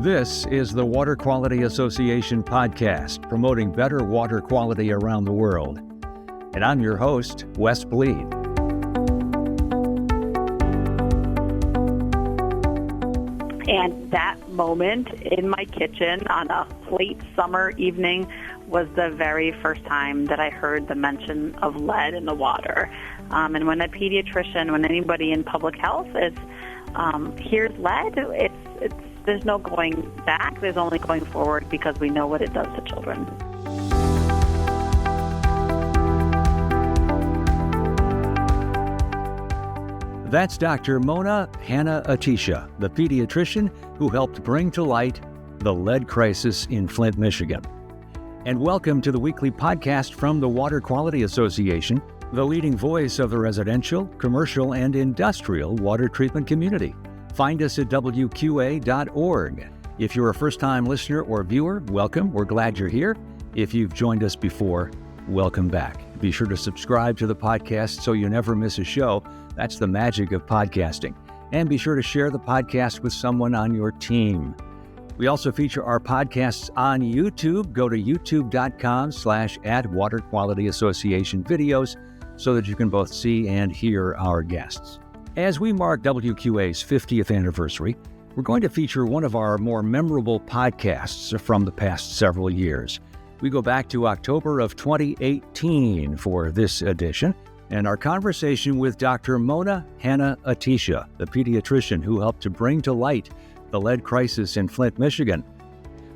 This is the Water Quality Association podcast, promoting better water quality around the world. And I'm your host, Wes Bleed. And that moment in my kitchen on a late summer evening was the very first time that I heard the mention of lead in the water. And when a pediatrician, when anybody in public health hears lead, there's no going back, there's only going forward because we know what it does to children. That's Dr. Mona Hanna-Attisha, the pediatrician who helped bring to light the lead crisis in Flint, Michigan. And welcome to the weekly podcast from the Water Quality Association, the leading voice of the residential, commercial, and industrial water treatment community. Find us at WQA.org. If you're a first-time listener or viewer, welcome. We're glad you're here. If you've joined us before, welcome back. Be sure to subscribe to the podcast so you never miss a show. That's the magic of podcasting. And be sure to share the podcast with someone on your team. We also feature our podcasts on YouTube. Go to youtube.com/@WaterQualityAssociation videos so that you can both see and hear our guests. As we mark WQA's 50th anniversary, we're going to feature one of our more memorable podcasts from the past several years. We go back to October of 2018 for this edition, and our conversation with Dr. Mona Hanna-Attisha, the pediatrician who helped to bring to light the lead crisis in Flint, Michigan.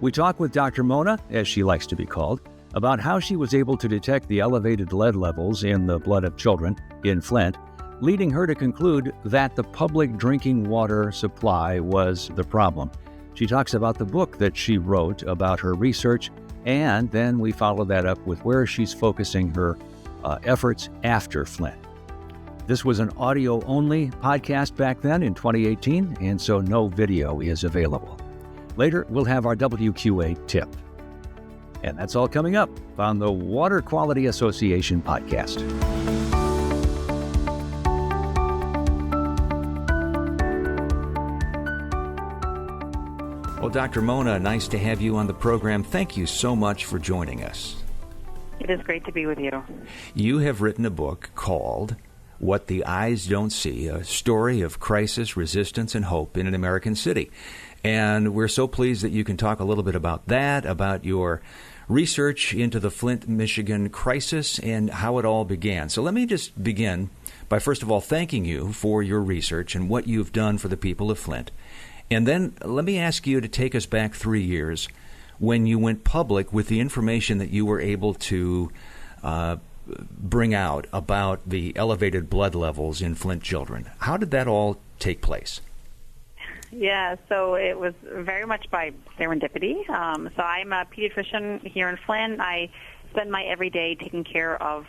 We talk with Dr. Mona, as she likes to be called, about how she was able to detect the elevated lead levels in the blood of children in Flint, leading her to conclude that the public drinking water supply was the problem. She talks about the book that she wrote about her research, and then we follow that up with where she's focusing her efforts after Flint. This was an audio-only podcast back then in 2018, and so no video is available. Later, we'll have our WQA tip. And that's all coming up on the Water Quality Association podcast. Well, Dr. Mona, nice to have you on the program. Thank you so much for joining us. It is great to be with you. You have written a book called What the Eyes Don't See, a story of crisis, resistance, and hope in an American city. And we're so pleased that you can talk a little bit about that, about your research into the Flint, Michigan crisis and how it all began. So let me just begin by, first of all, thanking you for your research and what you've done for the people of Flint. And then let me ask you to take us back 3 years when you went public with the information that you were able to bring out about the elevated blood levels in Flint children. How did that all take place? Yeah, so it was very much by serendipity. So I'm a pediatrician here in Flint. I spend my everyday taking care of,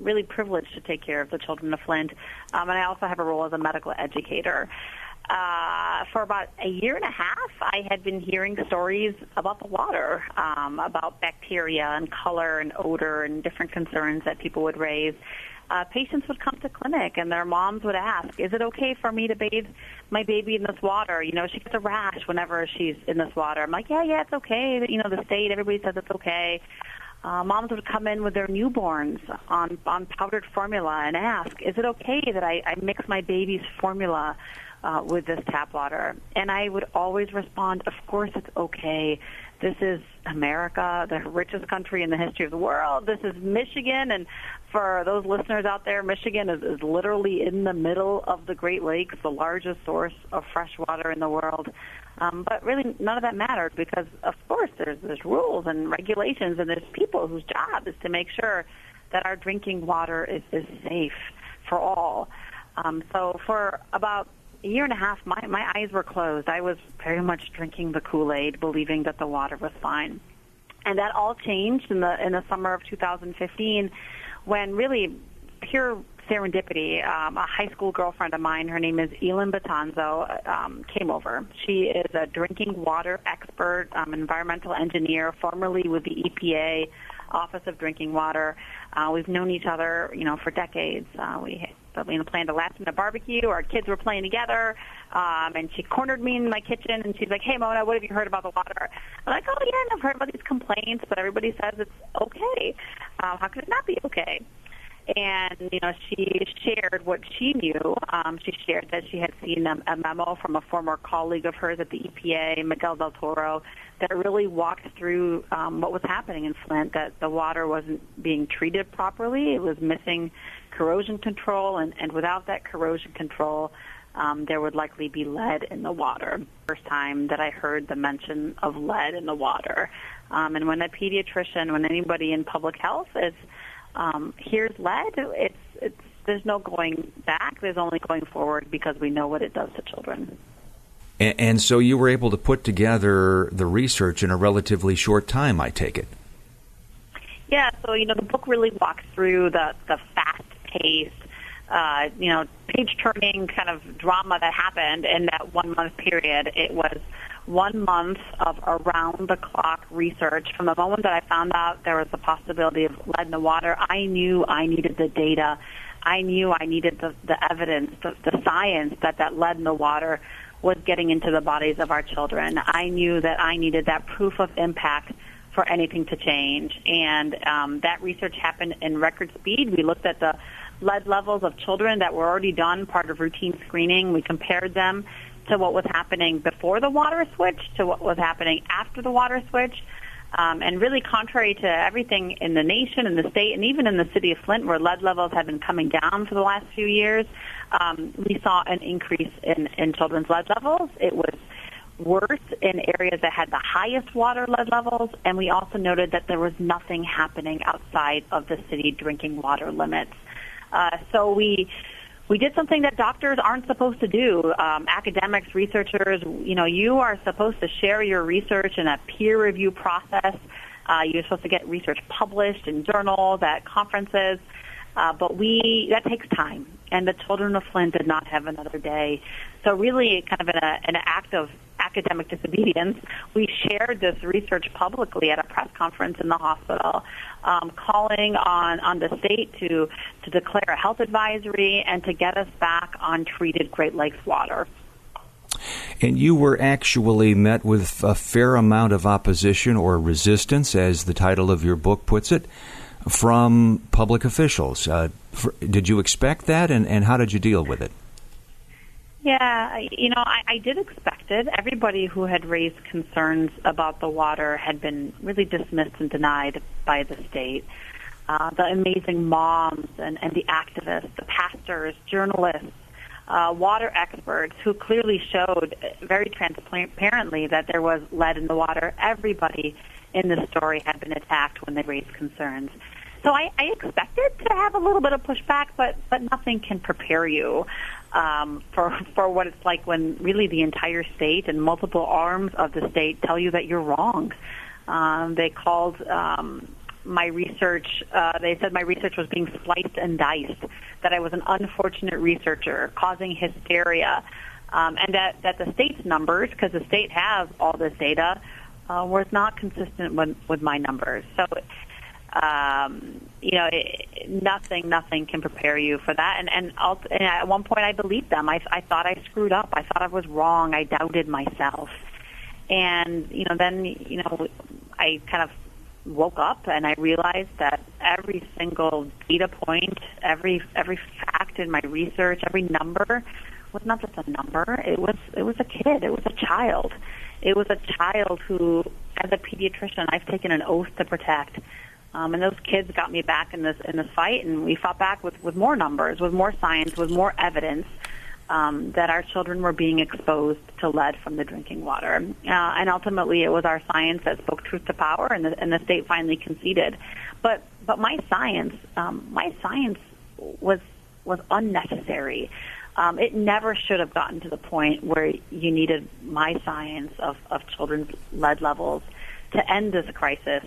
really privileged to take care of the children of Flint. And I also have a role as a medical educator. For about a year and a half, I had been hearing stories about the water, about bacteria and color and odor and different concerns that people would raise. Patients would come to clinic and their moms would ask, is it okay for me to bathe my baby in this water? You know, she gets a rash whenever she's in this water. I'm like, yeah, it's okay. You know, the state, everybody says it's okay. Moms would come in with their newborns on powdered formula and ask, is it okay that I mix my baby's formula with this tap water? And I would always respond, of course it's okay. This is America, the richest country in the history of the world. This is Michigan, and for those listeners out there, Michigan is literally in the middle of the Great Lakes, the largest source of fresh water in the world. But really, none of that matters because, of course, there's rules and regulations, and there's people whose job is to make sure that our drinking water is safe for all. So for about a year and a half, my eyes were closed. I was very much drinking the Kool-Aid, believing that the water was fine. And that all changed in the summer of 2015 when really pure serendipity, a high school girlfriend of mine, her name is Elin Batanzo, came over. She is a drinking water expert, environmental engineer, formerly with the EPA Office of Drinking Water. We've known each other, for decades. We planned a last-minute barbecue. Our kids were playing together, and she cornered me in my kitchen, and she's like, "Hey, Mona, what have you heard about the water?" I'm like, "Oh, yeah, I've heard about these complaints, but everybody says it's okay. How could it not be okay?" And, she shared what she knew. She shared that she had seen a memo from a former colleague of hers at the EPA, Miguel del Toro, that really walked through what was happening in Flint, that the water wasn't being treated properly. It was missing corrosion control, and without that corrosion control, there would likely be lead in the water. First time that I heard the mention of lead in the water. And when a pediatrician, when anybody in public health hears lead, there's no going back. There's only going forward because we know what it does to children. And so you were able to put together the research in a relatively short time, I take it. Yeah, so, the book really walks through the fast-paced, page-turning kind of drama that happened in that 1 month period. It was 1 month of around-the-clock research. From the moment that I found out there was a possibility of lead in the water, I knew I needed the data. I knew I needed the evidence, the science that lead in the water was getting into the bodies of our children. I knew that I needed that proof of impact for anything to change. And that research happened in record speed. We looked at the lead levels of children that were already done, part of routine screening. We compared them to what was happening before the water switch to what was happening after the water switch. And really contrary to everything in the nation, in the state, and even in the city of Flint, where lead levels have been coming down for the last few years, we saw an increase in children's lead levels. It was worse in areas that had the highest water lead levels, and we also noted that there was nothing happening outside of the city drinking water limits. So we did something that doctors aren't supposed to do. Academics, researchers, you are supposed to share your research in a peer review process. You're supposed to get research published in journals, at conferences, but that takes time. And the children of Flint did not have another day. So really, kind of in an act of academic disobedience, we shared this research publicly at a press conference in the hospital, calling on the state to declare a health advisory and to get us back on treated Great Lakes water. And you were actually met with a fair amount of opposition or resistance, as the title of your book puts it, from public officials. Did you expect that, and how did you deal with it? Yeah, I did expect it. Everybody who had raised concerns about the water had been really dismissed and denied by the state. The amazing moms and the activists, the pastors, journalists, water experts who clearly showed very transparently that there was lead in the water. Everybody in the story had been attacked when they raised concerns. So I expected to have a little bit of pushback, but nothing can prepare you for what it's like when really the entire state and multiple arms of the state tell you that you're wrong. They called my research, they said my research was being sliced and diced, that I was an unfortunate researcher causing hysteria, and that the state's numbers, because the state has all this data, was not consistent with my numbers. So nothing can prepare you for that. And at one point I believed them. I thought I screwed up. I thought I was wrong. I doubted myself. And, then I kind of woke up and I realized that every single data point, every fact in my research, every number was not just a number. It was a kid. It was a child. It was a child who, as a pediatrician, I've taken an oath to protect. And those kids got me back in this fight, and we fought back with more numbers, with more science, with more evidence that our children were being exposed to lead from the drinking water. And ultimately, it was our science that spoke truth to power, and the state finally conceded. But my science was unnecessary. It never should have gotten to the point where you needed my science of children's lead levels to end this crisis.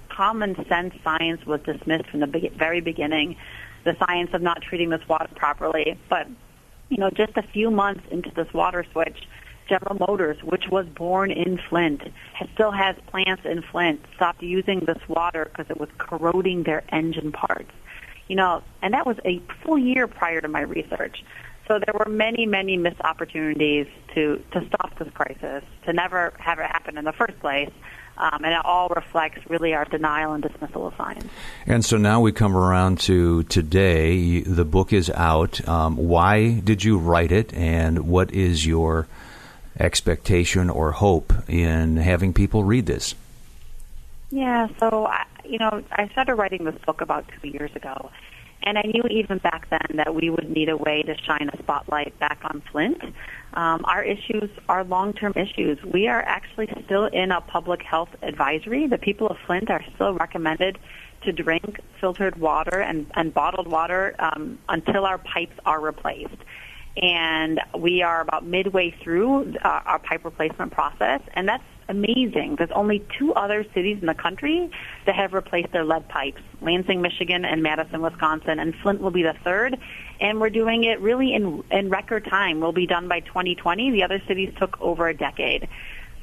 Common sense science was dismissed from the very beginning, the science of not treating this water properly. But, just a few months into this water switch, General Motors, which was born in Flint, still has plants in Flint, stopped using this water because it was corroding their engine parts. and that was a full year prior to my research. So there were many, many missed opportunities to stop this crisis, to never have it happen in the first place. And it all reflects really our denial and dismissal of science. And so now we come around to today. The book is out. Why did you write it, and what is your expectation or hope in having people read this? Yeah, so, I started writing this book about 2 years ago. And I knew even back then that we would need a way to shine a spotlight back on Flint. Our issues are long-term issues. We are actually still in a public health advisory. The people of Flint are still recommended to drink filtered water and bottled water until our pipes are replaced. And we are about midway through our pipe replacement process, and that's amazing. There's only 2 other cities in the country that have replaced their lead pipes, Lansing, Michigan, and Madison, Wisconsin, and Flint will be the 3rd. And we're doing it really in record time. We'll be done by 2020. The other cities took over a decade.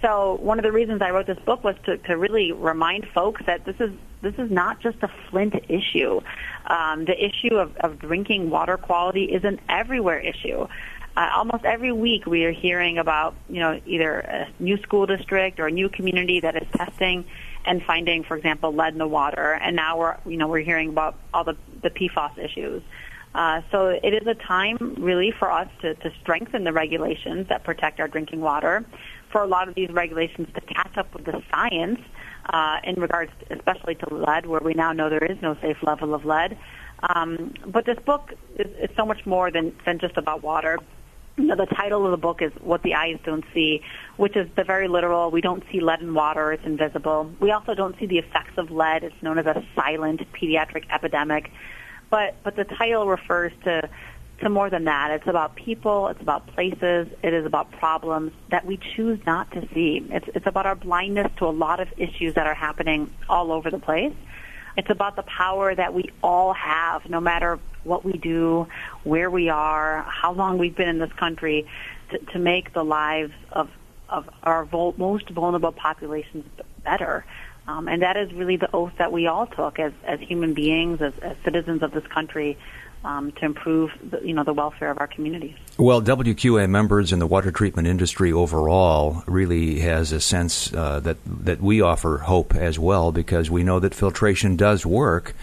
So one of the reasons I wrote this book was to really remind folks that this is not just a Flint issue. The issue of drinking water quality is an everywhere issue. Almost every week we are hearing about, either a new school district or a new community that is testing and finding, for example, lead in the water. And now we're hearing about all the PFAS issues. So it is a time really for us to strengthen the regulations that protect our drinking water, for a lot of these regulations to catch up with the science in regards especially to lead, where we now know there is no safe level of lead. But this book is so much more than just about water. The title of the book is What the Eyes Don't See, which is the very literal. We don't see lead in water. It's invisible. We also don't see the effects of lead. It's known as a silent pediatric epidemic. But the title refers to more than that. It's about people. It's about places. It is about problems that we choose not to see. It's about our blindness to a lot of issues that are happening all over the place. It's about the power that we all have, no matter what we do, where we are, how long we've been in this country, to make the lives of our most vulnerable populations better. And that is really the oath that we all took as human beings, as citizens of this country, to improve the welfare of our communities. Well, WQA members in the water treatment industry overall really has a sense that we offer hope as well, because we know that filtration does work.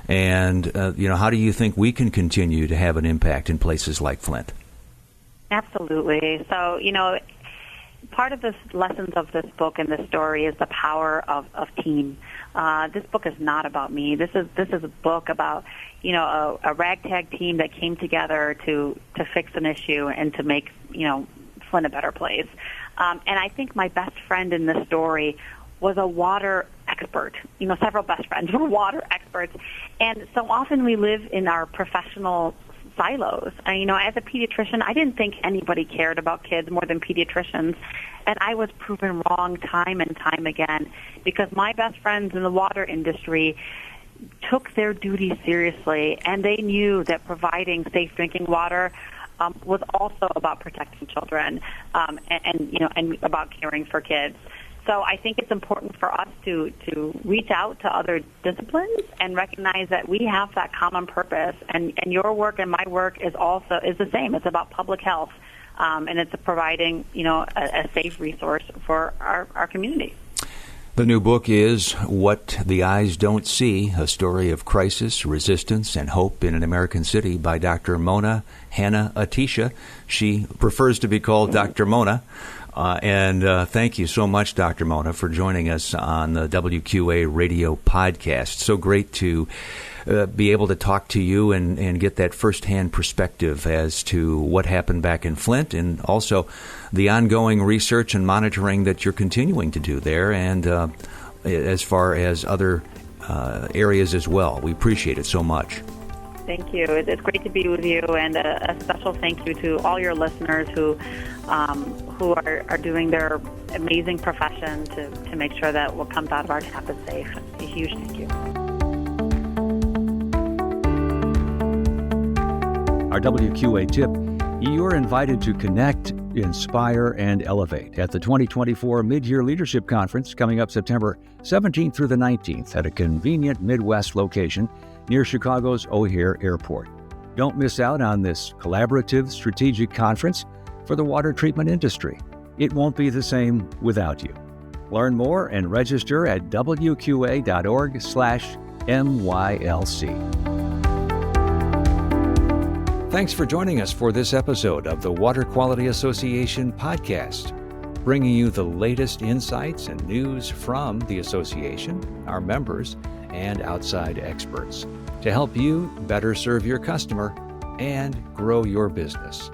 And, how do you think we can continue to have an impact in places like Flint? Absolutely. So, part of the lessons of this book and this story is the power of team. This book is not about me. This is a book about, a ragtag team that came together to fix an issue and to make, Flint a better place. And I think my best friend in this story was a water expert. Several best friends were water experts. And so often we live in our professional silos. As a pediatrician, I didn't think anybody cared about kids more than pediatricians. And I was proven wrong time and time again, because my best friends in the water industry took their duty seriously, and they knew that providing safe drinking water was also about protecting children and about caring for kids. So I think it's important for us to reach out to other disciplines and recognize that we have that common purpose. And your work and my work is the same. It's about public health, and it's providing a safe resource for our community. The new book is What the Eyes Don't See, a story of crisis, resistance, and hope in an American city by Dr. Mona Hanna-Attisha. She prefers to be called Dr. Mona. And thank you so much, Dr. Mona, for joining us on the WQA radio podcast. So great to be able to talk to you and get that firsthand perspective as to what happened back in Flint, and also the ongoing research and monitoring that you're continuing to do there, and as far as other areas as well. We appreciate it so much. Thank you. It's great to be with you, and a special thank you to all your listeners who are doing their amazing profession to make sure that what comes out of our tap is safe. A huge thank you. Our WQA tip: you're invited to connect, inspire, and elevate at the 2024 Mid-Year Leadership Conference coming up September 17th through the 19th at a convenient Midwest location near Chicago's O'Hare Airport. Don't miss out on this collaborative strategic conference for the water treatment industry. It won't be the same without you. Learn more and register at wqa.org/MYLC. Thanks for joining us for this episode of the Water Quality Association podcast, bringing you the latest insights and news from the association, our members, and outside experts to help you better serve your customer and grow your business.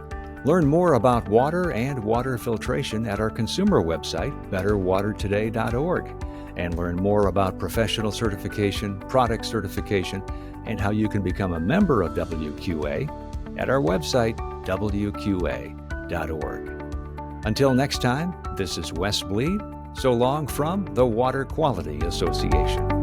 Learn more about water and water filtration at our consumer website, betterwatertoday.org, and learn more about professional certification, product certification, and how you can become a member of WQA at our website, WQA.org. Until next time, this is Wes Bleed. So long from the Water Quality Association.